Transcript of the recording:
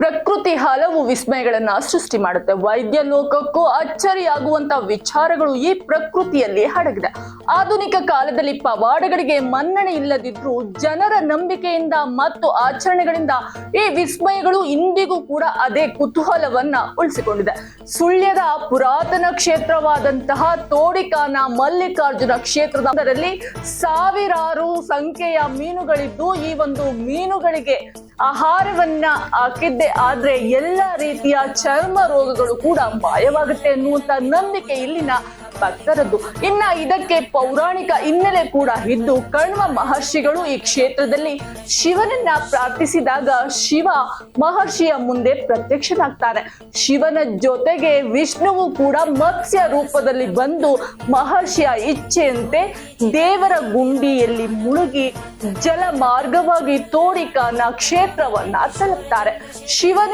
ಪ್ರಕೃತಿ ಹಲವು ವಿಸ್ಮಯಗಳನ್ನ ಸೃಷ್ಟಿ ಮಾಡುತ್ತೆ. ವೈದ್ಯ ಲೋಕಕ್ಕೂ ಅಚ್ಚರಿಯಾಗುವಂತ ವಿಚಾರಗಳು ಈ ಪ್ರಕೃತಿಯಲ್ಲಿ ಅಡಗಿದೆ. ಆಧುನಿಕ ಕಾಲದಲ್ಲಿ ಪವಾಡಗಳಿಗೆ ಮನ್ನಣೆ ಇಲ್ಲದಿದ್ರೂ ಜನರ ನಂಬಿಕೆಯಿಂದ ಮತ್ತು ಆಚರಣೆಗಳಿಂದ ಈ ವಿಸ್ಮಯಗಳು ಇಂದಿಗೂ ಕೂಡ ಅದೇ ಕುತೂಹಲವನ್ನ ಉಳಿಸಿಕೊಂಡಿದೆ. ಸುಳ್ಯದ ಪುರಾತನ ಕ್ಷೇತ್ರವಾದಂತಹ ತೋಡಿಕಾನ ಮಲ್ಲಿಕಾರ್ಜುನ ಕ್ಷೇತ್ರದಲ್ಲಿ ಸಾವಿರಾರು ಸಂಖ್ಯೆಯ ಮೀನುಗಳಿದ್ದು, ಈ ಒಂದು ಮೀನುಗಳಿಗೆ ಆಹಾರವನ್ನ ಹಾಕಿದ್ದೆ ಆದ್ರೆ ಎಲ್ಲ ರೀತಿಯ ಚರ್ಮ ರೋಗಗಳು ಕೂಡ ಮಾಯವಾಗುತ್ತೆ ಎನ್ನುವಂತ ನಂಬಿಕೆ ಇಲ್ಲಿನ ಭಕ್ತರದ್ದು. ಇನ್ನ ಇದಕ್ಕೆ ಪೌರಾಣಿಕ ಹಿನ್ನೆಲೆ ಕೂಡ ಇದ್ದು, ಕಣ್ವ ಮಹರ್ಷಿಗಳು ಈ ಕ್ಷೇತ್ರದಲ್ಲಿ ಶಿವನನ್ನ ಪ್ರಾರ್ಥಿಸಿದಾಗ ಶಿವ ಮಹರ್ಷಿಯ ಮುಂದೆ ಪ್ರತ್ಯಕ್ಷನಾಗ್ತಾರೆ. ಶಿವನ ಜೊತೆಗೆ ವಿಷ್ಣುವು ಕೂಡ ಮತ್ಸ್ಯ ರೂಪದಲ್ಲಿ ಬಂದು ಮಹರ್ಷಿಯ ಇಚ್ಛೆಯಂತೆ ದೇವರ ಗುಂಡಿಯಲ್ಲಿ ಮುಳುಗಿ ಜಲ ಮಾರ್ಗವಾಗಿ ತೋಡಿಕಾನ ಕ್ಷೇತ್ರವನ್ನ ತಲುಪ್ತಾರೆ. ಶಿವನ